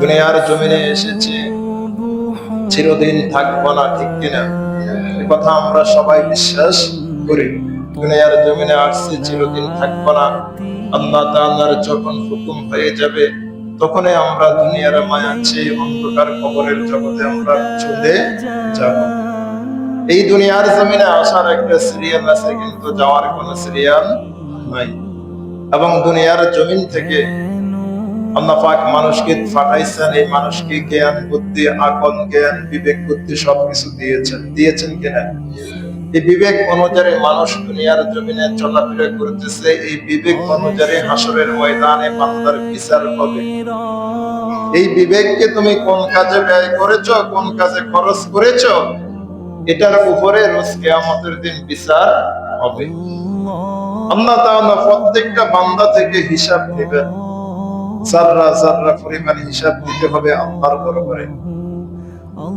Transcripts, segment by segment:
দুনিয়ার জমিনে এসেছি, চিরদিন থাকবো না, ঠিক কিনা? এ কথা আমরা সবাই বিশ্বাস করি। দুনিয়ার জমিনে আসছি, চিরদিন থাকবো না। আল্লাহ তাআলার যখন হুকুম হয়ে যাবে, তখনই আমরা দুনিয়ার মায়া ছেড়ে অন্ধকার কবরের জগতে আমরা চলে যাব। এই দুনিয়ার জমিনে আসার একটা সিরিয়াল আছে, কিন্তু যাওয়ার কোনো সিরিয়াল নাই। এবং দুনিয়ার জমিন থেকে আল্লাহ পাক মানুষকে পাঠাইছেন, এই মানুষকে জ্ঞান বুদ্ধি আকল জ্ঞান বিবেক বুদ্ধি সবকিছু দিয়েছেন কিনা? এই বিবেক অনুযায়ী মানুষ দুনিয়ার জমিনে চলাফেরা করতেছে। এই বিবেক অনুযায়ী হাসরের ময়দানে বান্দার বিচার হবে। এই বিবেককে তুমি কোন কাজে ব্যয় করেছো, কোন কাজে খরচ করেছো, এটার উপরে রোজ কিয়ামতের দিন বিচার হবে। আল্লাহ তাআলা প্রত্যেকটা বান্দা থেকে হিসাব নেবেন। যাররা যাররা পরিমাণ হিসাব দিতে হবে আল্লাহর দরবারে।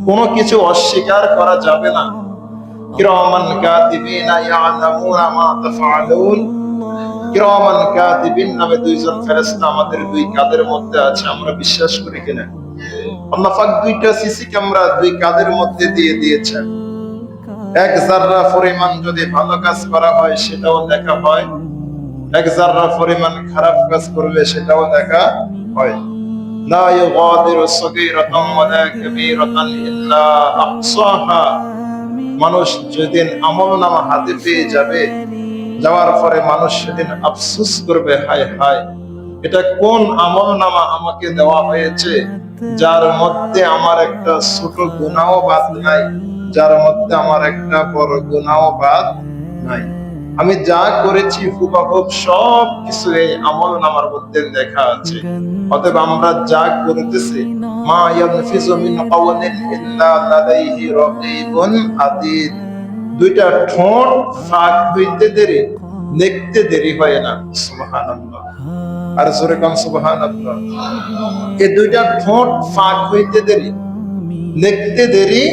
কোনো কিছু অস্বীকার করা যাবে না। কিরামান কাতিবিনা ইয়ালামুনা মা তাফআলুন। কিরামান কাতিবিন নামে দুইজন ফেরেশতা আমাদের দুই কাঁধের মধ্যে আছে, আমরা বিশ্বাস করি কিনা? আল্লাহ পাক দুইটা সিসি ক্যামেরা দুই কাঁধের মধ্যে দিয়ে দিয়েছেন। এক যাররা পরিমাণ যদি ভালো কাজ করা হয় সেটাও দেখা হয়, এক যাররা পরিমাণ খারাপ কাজ করবে সেটাও দেখা হয়। লা ইউগাদিরু সগীরাতান ওয়ালা কাবীরাতান ইল্লা আহসাহা। মানুষ যেদিন আমলনামা হাতে পেয়ে যাবে, যাওয়ার পরে মানুষ সেদিন আফসোস করবে, হায় হায়, এটা কোন আমলনামা আমাকে দেওয়া হয়েছে, যার মধ্যে আমার একটা ছোট গুনাহও বাদ নাই, যার মধ্যে আমার একটা বড় গুনাহও বাদ নাই। আমি যা করেছি হুবহুব সব কিছু এই আমলনামার মধ্যে লেখা আছে। অতএব আমরা যা করতেছি, মা ইয়ানফিজু মিন কাওলিন ইল্লা লাদাইহি রাকীবুন আতীদ। দুইটা ঠোঁট ফাঁক হইতে দেরি, লিখতে দেরি হয় না। সুবহানাল্লাহ, আর জোরে কাম সুবহানাল্লাহ। এই দুইটা ঠোঁট ফাঁক হইতে দেরি, লিখতে দেরি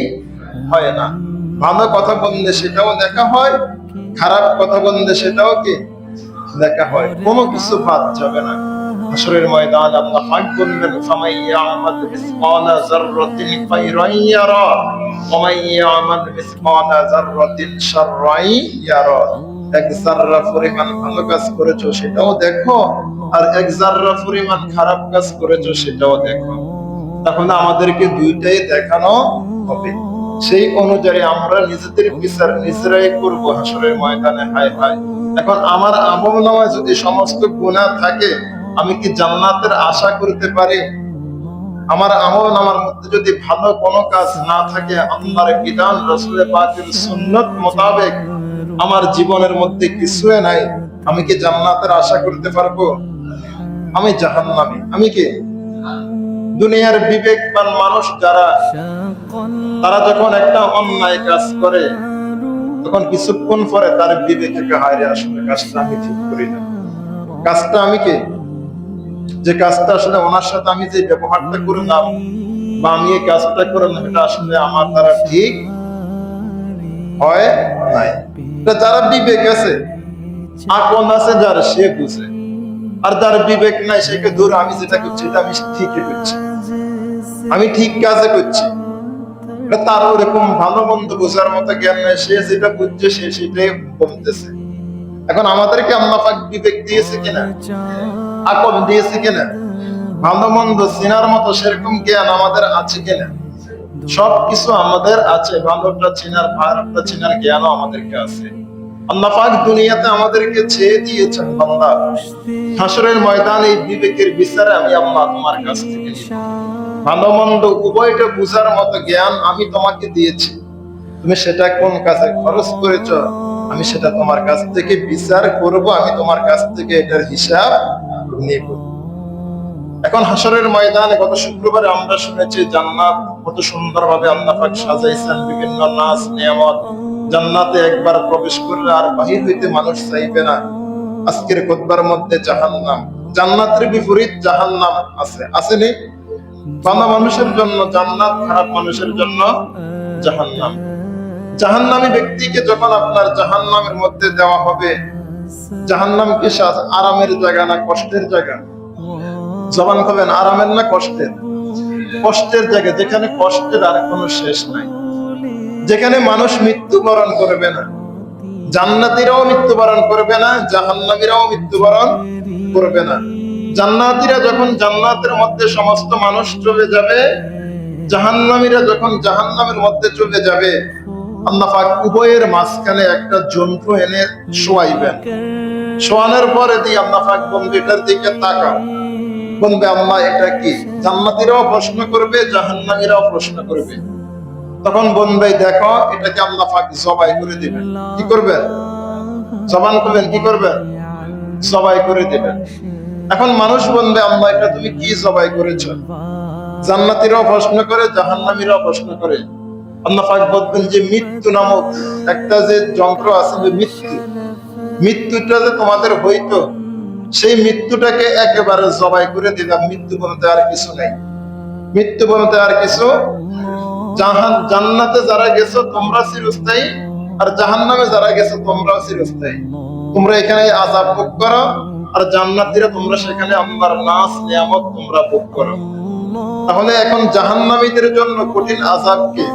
হয় না। ভালো কথা বললে সেটাও দেখা হয়, খারাপ কথা বললে সেটাও কি দেখা হয়। কোনো কিছু বাদ যাবে না। হাসরের ময়দান আল্লাহ পাক বলবেন, ফামাইয়ামাল মিসকালা যাররাতিন খায়রান ইয়ারা ওয়া মাইয়ামাল মিসকালা যাররাতিন শাররান ইয়ারা। এক যাররা পরিমাণ ভালো কাজ করেছো সেটাও দেখো, আর এক যাররা পরিমাণ খারাপ কাজ করেছো সেটাও দেখো। তাহলে আমাদেরকে দুইটাই দেখানো হবে। সেই অনুযায়ী আমরা নিজেদের বিচার নিজেরাই করবো হাসরের ময়দানে। হায় হায়, এখন আমার আমলনামায় যদি সমস্ত গুনাহ থাকে, আমি কি জান্নাতের আশা করতে পারি? আমার আমলনামার মধ্যে যদি ভালো কোনো কাজ না থাকে, আল্লাহর বিধান রাসূলের পাকের সুন্নাত মোতাবেক আমার জীবনের মধ্যে কিছুই নাই, আমি কি জান্নাতের আশা করতে পারবো? আমি জাহান্নামী। আমি কি? দুনিয়ার বিবেকবান মানুষ যারা, তারা যখন একটা অন্যায় কাজ করে, তখন কিছুক্ষণ পরে তার বিবেকে হায়রে, আসলে কাজটা আমি ঠিক করি না, কাজটা আমি কি, যে কাজটা আসলে ওনার সাথে আমি যে ব্যবহারটা করলাম বা আমি এই কাজটা করলাম, এটা আসলে আমার দ্বারা ঠিক হয় নাই। যারা বিবেক আছে, আকল আছে যার, সে বুঝে। আর যার বিবেক নাই, সেকে দূর, আমি যেটা করছি এটা আমি ঠিকই করছি, আমি ঠিক কাজে করছি। তার ওরকম ভালো মন্দ বোঝার মতো জ্ঞান নাই, সে যেটা বুঝছে সে সেটাই বলতেছে। এখন আমাদেরকে আল্লাহ পাক বিবেক দিয়েছে কিনা, আকল দিয়েছে কিনা, ভালো মন্দ চেনার মতো সেরকম জ্ঞান আমাদের আছে কিনা? সবকিছু আমাদের আছে, ভালোটা চেনার খারাপটা চেনার জ্ঞানও আমাদেরকে আছে। আল্লাহ পাক দুনিয়াতে আমাদেরকে ছেড়ে দিয়েছেন, বান্দা হাসরের ময়দানে এই বিবেকের বিচারে আমি আল্লাহ তোমার কাছ থেকে নিব। ভালো মন্দ উভয়টা বুঝার মতো জ্ঞান আমি তোমাকে দিয়েছি, তুমি সেটা কোন কাজে খরচ করেছো, আমি সেটা তোমার কাছ থেকে বিচার করব, আমি তোমার কাছ থেকে এটার হিসাব নেব। এখন হাসরের ময়দানে গত শুক্রবারে আমরা শুনেছি জান্নাত কত সুন্দরভাবে আল্লাহ পাক সাজাইছেন, বিভিন্ন নাজ নিয়ামত। জান্নাতে একবার প্রবেশ করলে আর বাহির হইতে মানুষ চাইবে না। আজকের খুতবার মধ্যে জাহান্নাম, জান্নাতের বিপরীত জাহান্নাম আছে, আসেনি? ভালো মানুষের জন্য জান্নাত, খারাপ মানুষের জন্য জাহান্নাম। জাহান্নামী ব্যক্তিকে যখন আপনার জাহান্নামের মধ্যে দেওয়া হবে, জাহান্নাম কি আরামের জায়গা না কষ্টের জায়গা? জবান করবেন, আরামের না কষ্টের? কষ্টের জায়গা, যেখানে কষ্টের আর কোনো শেষ নাই, যেখানে মানুষ মৃত্যুবরণ করবে না। জান্নাতীরাও মৃত্যুবরণ করবে না, জাহান্নামীরাও মৃত্যুবরণ করবে না। জান্নাতীরা যখন জান্নাতের মধ্যে সমস্ত মানুষ চলে যাবে, জাহান্নামীরা যখন জাহান্নামের মধ্যে চলে যাবে, আল্লাহ পাক উভয়ের মাঝখানে একটা যন্ত্র এনে শোয়াইবেন। শোয়ানোর পরে দিয়ে আল্লাহ পাক বলবে, এটার দিকে তাকাও। বলবে, আল্লাহ এটা কি? জান্নাতীরাও প্রশ্ন করবে, জাহান্নামীরাও প্রশ্ন করবে। তখন বলবে, দেখো এটাকে আল্লাহ পাক জবাই করে দিবেন। কি করবেন? জবান করবেন, কি করবেন? জবাই করে দিবেন। এখন মানুষ বলবে, আল্লাহ এটা তুমি কি জবাই করেছ? জান্নাতীরাও প্রশ্ন করে, জাহান্নামীরাও প্রশ্ন করে। আল্লাহ পাক বলবেন যে মৃত্যু নামক একটা যে যন্ত্র আছে, মৃত্যুটা যে তোমাদের হইতো, সেই মৃত্যুটাকে একেবারে জবাই করে দিলাম। মৃত্যু বলতে আর কিছু নেই, মৃত্যু বলতে আর কিছু। জান্নাতে যারা গেছো তোমরা চিরস্থায়ী, আর জাহান্নামে যারা গেছো তোমরাও চিরস্থায়ী। তোমরা এখানে আযাব ভোগ করো, আর জান্নাতীরা তোমরা সেখানে আল্লাহর নাজ নিয়ামত তোমরা ভোগ করো। তাহলে এখন জাহান্নামীদের জন্য কঠিন আযাব কি?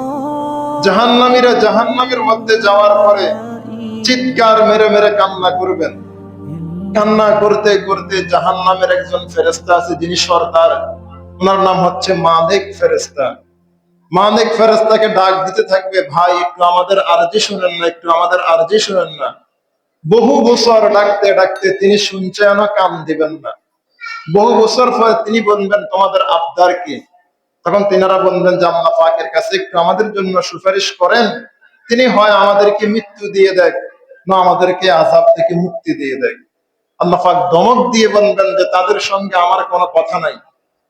জাহান্নামীরা জাহান্নামের মধ্যে যাওয়ার পরে চিৎকার মেরে মেরে কান্না করবেন। কান্না করতে করতে জাহান্নামের একজন ফেরেশতা আছে, যিনি সর্দার, ওনার নাম হচ্ছে মালিক ফেরেশতা। মালিক ফেরেশতাকে ডাক দিতে থাকবে, ভাই একটু আমাদের আরজি শুনেন না, একটু আমাদের আরজি শুনেন না। বহু বছর ডাকতে ডাকতে তিনি শুনছেন, কান দিবেন না। বহু বছর পরে তিনি বলবেন, তোমাদের আবদার কি? তখন তিনারা বলবেন যে আল্লাহ পাকের কাছে একটু আমাদের জন্য সুপারিশ করেন। তিনি হয় আমাদেরকে মৃত্যু দিয়ে দেখ, না আমাদেরকে আযাব থেকে মুক্তি দিয়ে দেখ। আল্লাহ পাক ধমক দিয়ে বলবেন যে তাদের সঙ্গে আমার কোনো কথা নাই,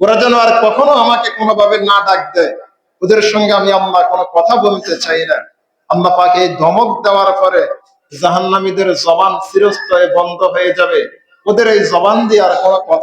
ওরা যেন আর কখনো আমাকে কোনোভাবে না ডাক দেয়, ওদের সঙ্গে আমি আল্লাহ কোনো কথা বলতে চাই না। আল্লাহ পাক এই ধমক দেওয়ার পরে জাহান্নামীদের জবান চিরস্থায়ী বন্ধ হয়ে যাবে, ওদের এই জবান দিয়ে আর কোনো কথা